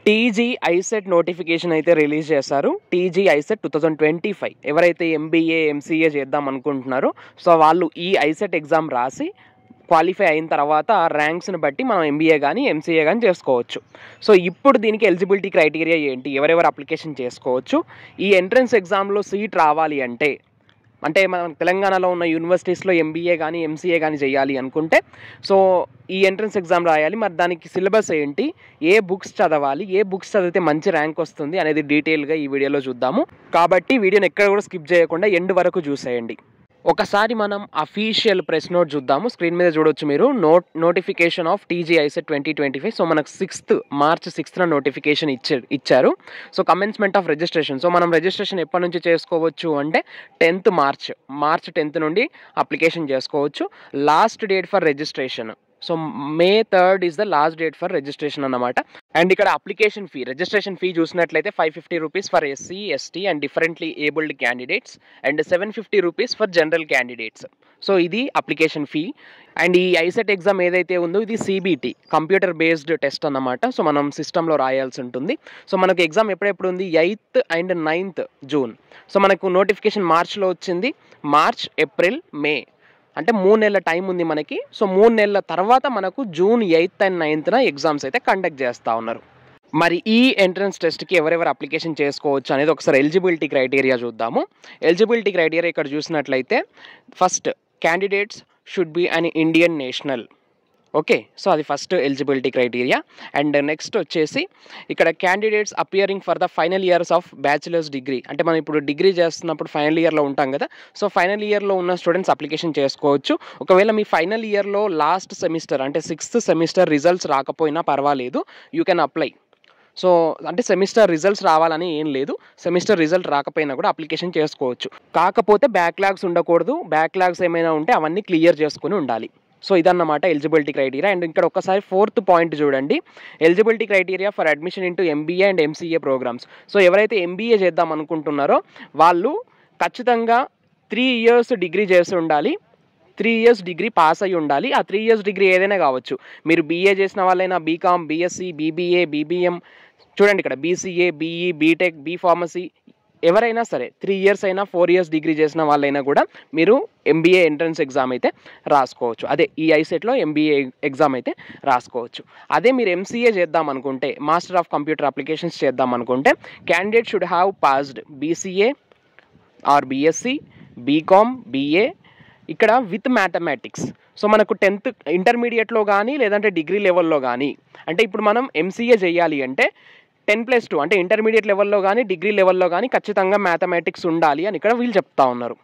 TG ICET notification అయితే release చేశారు. TG ICET 2025 ఎవరైతే ఎంబీఏ ఎంసీఏ చేద్దాం అనుకుంటున్నారో సో వాళ్ళు ఈ ఐసెట్ ఎగ్జామ్ రాసి క్వాలిఫై అయిన తర్వాత ర్యాంక్స్ని బట్టి మనం ఎంబీఏ కానీ ఎంసీఏ కానీ చేసుకోవచ్చు. సో ఇప్పుడు దీనికి ఎలిజిబిలిటీ క్రైటీరియా ఏంటి, ఎవరెవరు అప్లికేషన్ చేసుకోవచ్చు, ఈ ఎంట్రన్స్ ఎగ్జామ్లో సీట్ రావాలి అంటే మన తెలంగాణలో ఉన్న యూనివర్సిటీస్లో ఎంబీఏ కానీ ఎంసీఏ కానీ చేయాలి అనుకుంటే సో ఈ ఎంట్రన్స్ ఎగ్జామ్ రాయాలి. మరి దానికి సిలబస్ ఏంటి, ఏ బుక్స్ చదవాలి, ఏ బుక్స్ చదివితే మంచి ర్యాంక్ వస్తుంది అనేది డీటెయిల్గా ఈ వీడియోలో చూద్దాము. కాబట్టి వీడియోని ఎక్కడ కూడా స్కిప్ చేయకుండా ఎండ్ వరకు చూసేయండి. ఒకసారి మనం అఫీషియల్ ప్రెస్ నోట్ చూద్దాము. స్క్రీన్ మీద చూడొచ్చు మీరు. Notification off TG ICET 2025. So మనకు మార్చ్ 6th నోటిఫికేషన్ ఇచ్చారు. So commencement of registration. So మనం రిజిస్ట్రేషన్ ఎప్పటి నుంచి చేసుకోవచ్చు అంటే 10th మార్చ్ 10th నుండి అప్లికేషన్ చేసుకోవచ్చు. Last date for registration so May 3rd is the last date for registration అన్నమాట. అండ్ ఇక్కడ అప్లికేషన్ ఫీ, రిజిస్ట్రేషన్ ఫీ చూసినట్లయితే 550 rupees for SC ST and differently abled candidates and 750 rupees for general candidates. So ఇది application fee. And ఈ ICET exam ఏదైతే ఉందో ఇది CBT, computer based test అన్నమాట. So మనం సిస్టంలో రాయాల్సి ఉంటుంది. సో మనకు ఎగ్జామ్ ఎప్పుడెప్పుడు ఉంది, 8th and 9th June. So మనకు నోటిఫికేషన్ మార్చ్లో వచ్చింది. మార్చ్, ఏప్రిల్, మే అంటే 3 నెలల టైం ఉంది మనకి. సో 3 నెలల తర్వాత మనకు June 8th and 9th exams అయితే కండక్ట్ చేస్తూ ఉన్నారు. మరి ఈ ఎంట్రన్స్ టెస్ట్కి ఎవరెవరు అప్లికేషన్ చేసుకోవచ్చు అనేది ఒకసారి ఎలిజిబిలిటీ క్రైటీరియా చూద్దాము. ఎలిజిబిలిటీ క్రైటీరియా ఇక్కడ చూసినట్లయితే first candidates should be an Indian national. Okay, so అది first eligibility criteria. And next వచ్చేసి ఇక్కడ candidates appearing for the final years of bachelor's degree. అంటే మనం ఇప్పుడు డిగ్రీ చేస్తున్నప్పుడు ఫైనల్ ఇయర్లో ఉంటాం కదా. సో ఫైనల్ ఇయర్లో ఉన్న స్టూడెంట్స్ అప్లికేషన్ చేసుకోవచ్చు. ఒకవేళ మీ ఫైనల్ ఇయర్లో లాస్ట్ సెమిస్టర్ అంటే 6th సెమిస్టర్ రిజల్ట్స్ రాకపోయినా పర్వాలేదు, యూ కెన్ అప్లై. సో అంటే సెమిస్టర్ రిజల్ట్స్ రావాలని ఏం లేదు, సెమిస్టర్ రిజల్ట్ రాకపోయినా కూడా అప్లికేషన్ చేసుకోవచ్చు. కాకపోతే బ్యాక్లాగ్స్ ఉండకూడదు. బ్యాక్లాగ్స్ ఏమైనా ఉంటే అవన్నీ క్లియర్ చేసుకుని ఉండాలి. సో ఇదన్నమాట ఎలిజిబిలిటీ క్రైటీరియా. అండ్ ఇక్కడ ఒకసారి 4th పాయింట్ చూడండి, eligibility criteria for admission into MBA and MCA programmes. So ఎవరైతే ఎంబీఏ చేద్దాం అనుకుంటున్నారో వాళ్ళు ఖచ్చితంగా 3 years డిగ్రీ చేసి ఉండాలి, 3 years డిగ్రీ పాస్ అయ్యి ఉండాలి. ఆ 3 years డిగ్రీ ఏదైనా కావచ్చు. మీరు బీఏ చేసిన వాళ్ళైనా, బీకామ్, బీఎస్సీ, బీబీఏ, బీబీఎం, చూడండి ఇక్కడ BCA, BE, BTech, B pharmacy, ఎవరైనా సరే 3 years అయినా 4 years డిగ్రీ చేసిన వాళ్ళైనా కూడా మీరు ఎంబీఏ ఎంట్రన్స్ ఎగ్జామ్ అయితే రాసుకోవచ్చు. అదే ఈ ఐసెట్లో ఎంబీఏ ఎగ్జామ్ అయితే రాసుకోవచ్చు. అదే మీరు ఎంసీఏ చేద్దాం అనుకుంటే, మాస్టర్ ఆఫ్ కంప్యూటర్ అప్లికేషన్స్ చేద్దాం అనుకుంటే candidate should have passed BCA or BSc, BCom, BA ఇక్కడ విత్ మ్యాథమెటిక్స్. సో మనకు 10th ఇంటర్మీడియట్లో కానీ లేదంటే డిగ్రీ లెవెల్లో కానీ, అంటే ఇప్పుడు మనం ఎంసీఏ చేయాలి అంటే 10+2 అంటే ఇంటర్మీడియట్ లెవెల్లో కానీ డిగ్రీ లెవెల్లో కానీ ఖచ్చితంగా మ్యాథమెటిక్స్ ఉండాలి అని ఇక్కడ వీళ్ళు చెప్తా ఉన్నారు.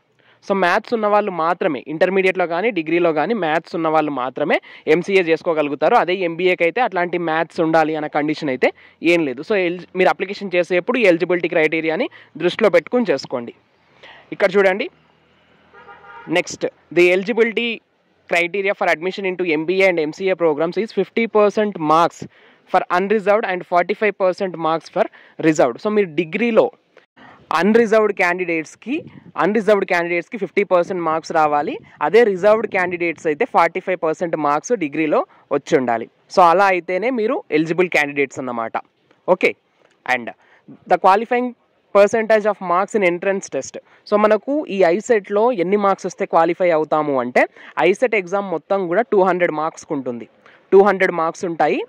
సో మ్యాథ్స్ ఉన్న వాళ్ళు మాత్రమే ఇంటర్మీడియట్లో కానీ డిగ్రీలో కానీ మ్యాథ్స్ ఉన్న వాళ్ళు మాత్రమే ఎంసీఏ చేసుకోగలుగుతారు. అదే ఎంబీఏకి అయితే అట్లాంటి మ్యాథ్స్ ఉండాలి అనే కండిషన్ అయితే ఏం లేదు. సో మీరు అప్లికేషన్ చేసేప్పుడు ఈ ఎలిజిబిలిటీ క్రైటీరియాని దృష్టిలో పెట్టుకుని చేసుకోండి. ఇక్కడ చూడండి, next the eligibility criteria for admission into MBA and MCA programs is 50% marks for unreserved and 45% marks for reserved. So మీరు డిగ్రీలో అన్రిజర్వ్డ్ క్యాండిడేట్స్కి 50% మార్క్స్ రావాలి. అదే రిజర్వ్డ్ క్యాండిడేట్స్ అయితే 45% మార్క్స్ డిగ్రీలో వచ్చి ఉండాలి. సో అలా అయితేనే మీరు ఎలిజిబుల్ క్యాండిడేట్స్ అన్నమాట. Okay, and the qualifying percentage of marks in entrance test. So మనకు ఈ ఐసెట్లో ఎన్ని మార్క్స్ వస్తే క్వాలిఫై అవుతాము అంటే ఐసెట్ ఎగ్జామ్ మొత్తం కూడా 200 మార్క్స్కి ఉంటుంది. 200 మార్క్స్ ఉంటాయి.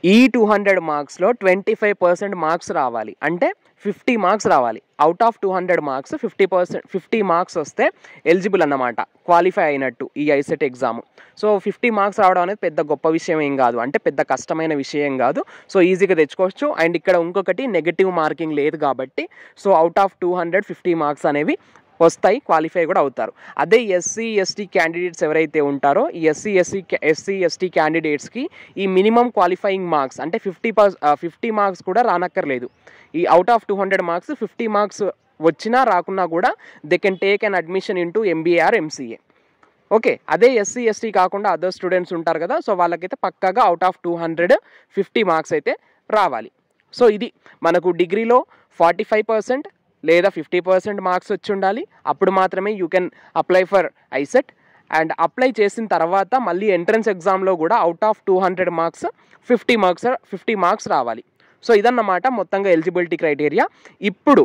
ఈ 200 మార్క్స్లో 25% మార్క్స్ రావాలి, అంటే 50 మార్క్స్ రావాలి. అవుట్ ఆఫ్ 200 మార్క్స్ 50 మార్క్స్ వస్తే ఎలిజిబుల్ అన్నమాట, క్వాలిఫై అయినట్టు ఈ ఐసెట్ ఎగ్జామ్. సో 50 మార్క్స్ రావడం అనేది పెద్ద గొప్ప విషయం ఏం కాదు, అంటే పెద్ద కష్టమైన విషయం కాదు. సో ఈజీగా తెచ్చుకోవచ్చు. అండ్ ఇక్కడ ఇంకొకటి నెగటివ్ మార్కింగ్ లేదు కాబట్టి సో అవుట్ ఆఫ్ 200 50 మార్క్స్ అనేవి వస్తాయి, క్వాలిఫై కూడా అవుతారు. అదే ఎస్సీ ఎస్టీ క్యాండిడేట్స్ ఎవరైతే ఉంటారో ఈ ఎస్సీ ఎస్టీ క్యాండిడేట్స్కి ఈ మినిమం క్వాలిఫైయింగ్ మార్క్స్ అంటే 50 మార్క్స్ కూడా రానక్కర్లేదు. ఈ అవుట్ ఆఫ్ 200 మార్క్స్ 50 మార్క్స్ వచ్చినా రాకున్నా కూడా they can take an admission into MBA or MCA. Okay, అదే ఎస్సీ ఎస్టీ కాకుండా అదర్ స్టూడెంట్స్ ఉంటారు కదా, సో వాళ్ళకైతే పక్కాగా అవుట్ ఆఫ్ 200 50 మార్క్స్ అయితే రావాలి. సో ఇది మనకు డిగ్రీలో 45% లేదా 50% మార్క్స్ వచ్చి ఉండాలి. అప్పుడు మాత్రమే you can apply for ICET. And apply చేసిన తర్వాత మళ్ళీ ఎంట్రన్స్ ఎగ్జామ్లో కూడా అవుట్ ఆఫ్ 200 మార్క్స్ 50 మార్క్స్ రావాలి. సో ఇదన్నమాట మొత్తంగా ఎలిజిబిలిటీ క్రైటీరియా. ఇప్పుడు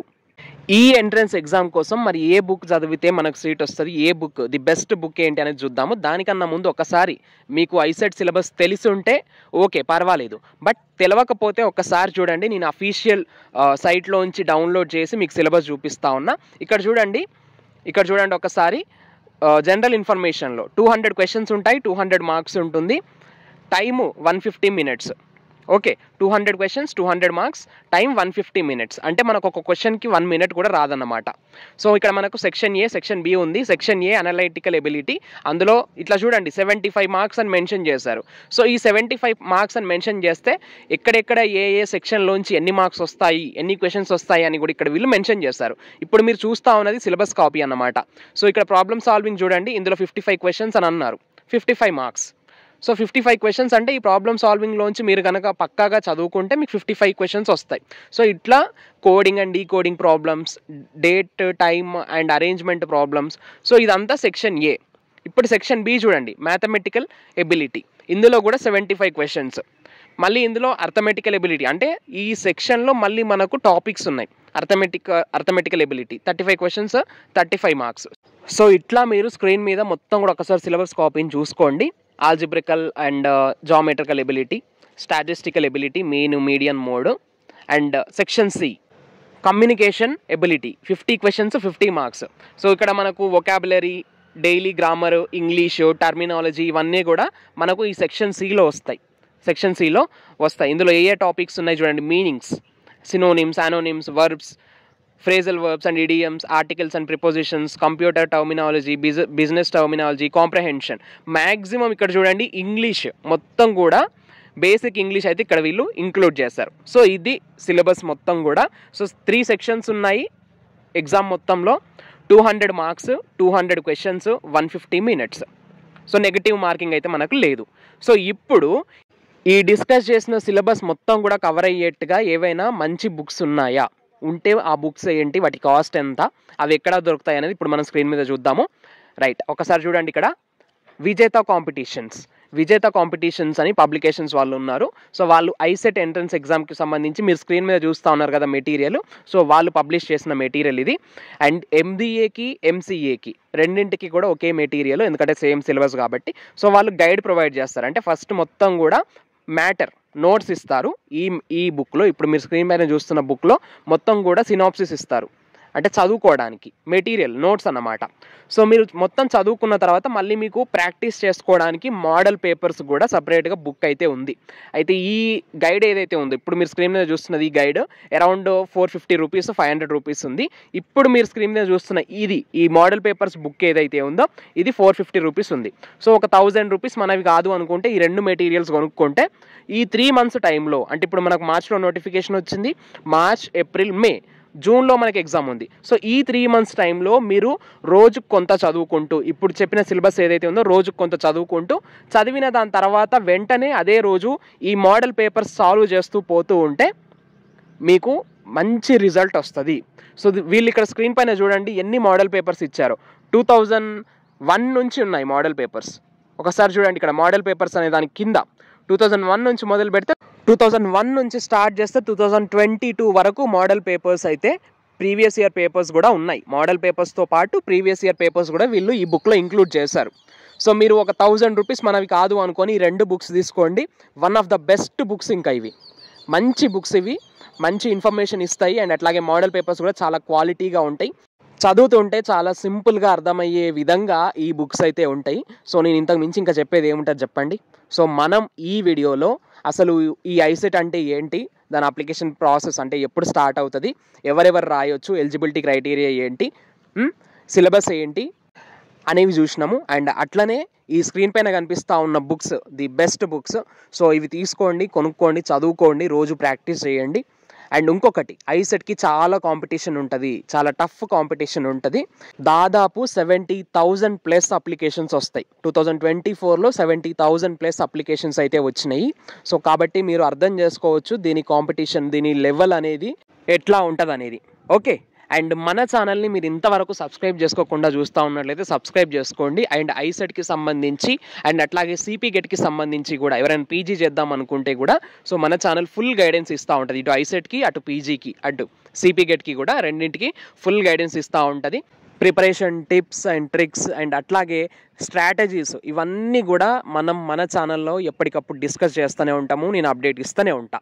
ఈ ఎంట్రన్స్ ఎగ్జామ్ కోసం మరి ఏ బుక్ చదివితే మనకు సీట్ వస్తుంది, ఏ బుక్ ది బెస్ట్ బుక్ ఏంటి అనేది చూద్దాము. దానికన్నా ముందు ఒకసారి మీకు ఐసెట్ సిలబస్ తెలిసి ఉంటే ఓకే పర్వాలేదు, బట్ తెలియకపోతే ఒకసారి చూడండి, నేను అఫీషియల్ సైట్లోంచి డౌన్లోడ్ చేసి మీకు సిలబస్ చూపిస్తా ఉన్నా. ఇక్కడ చూడండి ఒకసారి. జనరల్ ఇన్ఫర్మేషన్లో 200 క్వశ్చన్స్ ఉంటాయి, 200 మార్క్స్ ఉంటుంది, time 150 minutes. Okay, 200 questions, 200 marks, time 150 minutes. అంటే మనకు ఒక క్వశ్చన్కి 1 మినిట్ కూడా రాదన్నమాట. సో ఇక్కడ మనకు సెక్షన్ ఏ, సెక్షన్ బి ఉంది. సెక్షన్ ఏ అనలైటికల్ ఎబిలిటీ, అందులో ఇట్లా చూడండి 75 మార్క్స్ అని మెన్షన్ చేశారు. సో ఈ 75 మార్క్స్ అని మెన్షన్ చేస్తే ఎక్కడెక్కడ ఏ సెక్షన్లోంచి ఎన్ని మార్క్స్ వస్తాయి, ఎన్ని క్వశ్చన్స్ వస్తాయి అని కూడా ఇక్కడ వీళ్ళు మెన్షన్ చేశారు. ఇప్పుడు మీరు చూస్తూ ఉన్నది సిలబస్ కాపీ అన్నమాట. సో ఇక్కడ ప్రాబ్లమ్ సాల్వింగ్ చూడండి, ఇందులో 55 క్వశ్చన్స్ అని అన్నారు, 55 మార్క్స్. సో 55 క్వశ్చన్స్ అంటే ఈ ప్రాబ్లమ్ సాల్వింగ్లోంచి మీరు కనుక పక్కాగా చదువుకుంటే మీకు 55 క్వశ్చన్స్ వస్తాయి. సో ఇట్లా coding and decoding problems, date, time and arrangement problems. So ఇదంతా సెక్షన్ ఏ. ఇప్పుడు సెక్షన్ బి చూడండి, మ్యాథమెటికల్ ఎబిలిటీ. ఇందులో కూడా 75 క్వశ్చన్స్. మళ్ళీ ఇందులో అర్థమెటికల్ ఎబిలిటీ, అంటే ఈ సెక్షన్లో మళ్ళీ మనకు టాపిక్స్ ఉన్నాయి. Arithmetical ability 35 questions, 35 marks. So ఇట్లా మీరు స్క్రీన్ మీద మొత్తం కూడా ఒకసారి సిలబస్ కాపీని చూసుకోండి. Algebraical and geometrical ability, statistical ability, mean, median, mode. And section C communication ability, 50 questions, 50 marks. So ఇక్కడ మనకు vocabulary, daily grammar, English, terminology ఇవన్నీ కూడా మనకు ఈ సెక్షన్ సిలో వస్తాయి. ఇందులో ఏ టాపిక్స్ ఉన్నాయి చూడండి, meanings, synonyms, antonyms, verbs, phrasal verbs and idioms, articles and prepositions, computer terminology, business terminology, comprehension. Maximum ఇక్కడ చూడండి ఇంగ్లీష్ మొత్తం కూడా బేసిక్ ఇంగ్లీష్ అయితే ఇక్కడ వీళ్ళు ఇంక్లూడ్ చేస్తారు. సో ఇది సిలబస్ మొత్తం కూడా. సో 3 సెక్షన్స్ ఉన్నాయి ఎగ్జామ్ మొత్తంలో, 200 marks, 200 questions, 150 minutes. So negative marking అయితే మనకు లేదు. సో ఇప్పుడు ఈ డిస్కస్ చేసిన సిలబస్ మొత్తం కూడా కవర్ అయ్యేట్టుగా ఏవైనా మంచి బుక్స్ ఉన్నాయా, ఉంటే ఆ బుక్స్ ఏంటి, వాటి కాస్ట్ ఎంత, అవి ఎక్కడ దొరుకుతాయి అనేది ఇప్పుడు మనం స్క్రీన్ మీద చూద్దాము. రైట్, ఒకసారి చూడండి. ఇక్కడ విజేత కాంపిటీషన్స్ అని పబ్లికేషన్స్ వాళ్ళు ఉన్నారు. సో వాళ్ళు ఐసెట్ ఎంట్రన్స్ ఎగ్జామ్కి సంబంధించి మీరు స్క్రీన్ మీద చూస్తూ ఉన్నారు కదా మెటీరియల్. సో వాళ్ళు పబ్లిష్ చేసిన మెటీరియల్ ఇది. అండ్ ఎంబీఏకి, ఎంసీఏకి రెండింటికి కూడా ఒకే మెటీరియల్, ఎందుకంటే సేమ్ సిలబస్ కాబట్టి. సో వాళ్ళు గైడ్ ప్రొవైడ్ చేస్తారు. అంటే ఫస్ట్ మొత్తం కూడా మ్యాటర్, నోట్స్ ఇస్తారు. ఈ బుక్లో, ఇప్పుడు మీరు స్క్రీన్ పైన చూస్తున్న బుక్లో మొత్తం కూడా సినాప్సిస్ ఇస్తారు, అంటే చదువుకోవడానికి మెటీరియల్, నోట్స్ అన్నమాట. సో మీరు మొత్తం చదువుకున్న తర్వాత మళ్ళీ మీకు ప్రాక్టీస్ చేసుకోవడానికి మోడల్ పేపర్స్ కూడా సపరేట్గా బుక్ అయితే ఉంది. అయితే ఈ గైడ్ ఏదైతే ఉందో, ఇప్పుడు మీరు స్క్రీన్ మీద చూస్తున్నది ఈ గైడ్ అరౌండ్ 450 రూపీస్, 500 రూపీస్ ఉంది. ఇప్పుడు మీరు స్క్రీన్ మీద చూస్తున్న ఈ మోడల్ పేపర్స్ బుక్ ఏదైతే ఉందో ఇది 450 రూపీస్ ఉంది. సో ఒక 1000 రూపీస్ మనవి కాదు అనుకుంటే ఈ 2 మెటీరియల్స్ కొనుక్కుంటే ఈ 3 మంత్స్ టైంలో, అంటే ఇప్పుడు మనకు మార్చ్లో నోటిఫికేషన్ వచ్చింది, మార్చ్, ఏప్రిల్, మే, జూన్లో మనకి ఎగ్జామ్ ఉంది. సో ఈ 3 మంత్స్ టైంలో మీరు రోజుకు కొంత చదువుకుంటూ, ఇప్పుడు చెప్పిన సిలబస్ ఏదైతే ఉందో రోజుకు కొంత చదువుకుంటూ, చదివిన దాని తర్వాత వెంటనే అదే రోజు ఈ మోడల్ పేపర్స్ సాల్వ్ చేస్తూ పోతూ ఉంటే మీకు మంచి రిజల్ట్ వస్తుంది. సో వీళ్ళు ఇక్కడ స్క్రీన్ పైన చూడండి ఎన్ని మోడల్ పేపర్స్ ఇచ్చారో. 2001 నుంచి ఉన్నాయి మోడల్ పేపర్స్. ఒకసారి చూడండి ఇక్కడ మోడల్ పేపర్స్ అనే దాని కింద 2001 నుంచి మొదలు పెడితే 2001 నుంచి స్టార్ట్ చేస్తే 2022 వరకు మోడల్ పేపర్స్ అయితే ప్రీవియస్ ఇయర్ పేపర్స్ కూడా ఉన్నాయి. మోడల్ పేపర్స్తో పాటు ప్రీవియస్ ఇయర్ పేపర్స్ కూడా వీళ్ళు ఈ బుక్లో ఇంక్లూడ్ చేశారు. సో మీరు ఒక 1000 రూపీస్ మనవి కాదు అనుకొని ఈ 2 బుక్స్ తీసుకోండి. One of the best books. ఇంకా ఇవి మంచి బుక్స్, ఇవి మంచి ఇన్ఫర్మేషన్ ఇస్తాయి. అండ్ అట్లాగే మోడల్ పేపర్స్ కూడా చాలా క్వాలిటీగా ఉంటాయి. చదువుతుంటే చాలా సింపుల్గా అర్థమయ్యే విధంగా ఈ బుక్స్ అయితే ఉంటాయి. సో నేను ఇంతకు మించి ఇంకా చెప్పేది ఏముంటుంది చెప్పండి. సో మనం ఈ వీడియోలో అసలు ఈ ఐసెట్ అంటే ఏంటి, దాని అప్లికేషన్ ప్రాసెస్ అంటే ఎప్పుడు స్టార్ట్ అవుతుంది, ఎవరెవరు రాయొచ్చు, ఎలిజిబిలిటీ క్రైటీరియా ఏంటి, సిలబస్ ఏంటి అనేవి చూసినాము. అండ్ అట్లనే ఈ స్క్రీన్ పైన కనిపిస్తూ ఉన్న books the best books. So ఇవి తీసుకోండి, కొనుక్కోండి, చదువుకోండి, రోజు ప్రాక్టీస్ చేయండి. అండ్ ఇంకొకటి, ఐసెట్కి చాలా కాంపిటీషన్ ఉంటుంది, చాలా టఫ్ కాంపిటీషన్ ఉంటుంది. దాదాపు 70,000 ప్లస్ అప్లికేషన్స్ వస్తాయి. 2024లో 70,000 ప్లస్ అప్లికేషన్స్ అయితే వచ్చినాయి. సో కాబట్టి మీరు అర్థం చేసుకోవచ్చు దీని కాంపిటీషన్, దీని లెవెల్ అనేది ఎట్లా ఉంటుంది అనేది. ఓకే, అండ్ మన ఛానల్ని మీరు ఇంతవరకు సబ్స్క్రైబ్ చేసుకోకుండా చూస్తూ ఉన్నట్లయితే సబ్స్క్రైబ్ చేసుకోండి. అండ్ ఐసెట్కి సంబంధించి అండ్ అట్లాగే సిపి గెట్కి సంబంధించి కూడా ఎవరైనా పీజీ చేద్దాం అనుకుంటే కూడా సో మన ఛానల్ ఫుల్ గైడెన్స్ ఇస్తూ ఉంటుంది. ఇటు ఐసెట్కి అటు పీజీకి అటు సిపి గెట్కి కూడా రెండింటికి ఫుల్ గైడెన్స్ ఇస్తూ ఉంటుంది. Preparation tips and tricks and అట్లాగే స్ట్రాటజీస్ ఇవన్నీ కూడా మన ఛానల్లో ఎప్పటికప్పుడు డిస్కస్ చేస్తూనే ఉంటాము. నేను అప్డేట్ ఇస్తూనే ఉంటా.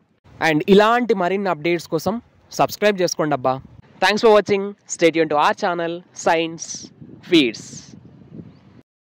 అండ్ ఇలాంటి మరిన్ని అప్డేట్స్ కోసం సబ్స్క్రైబ్ చేసుకోండి అబ్బా. Thanks for watching. Stay tune to our channel science feeds.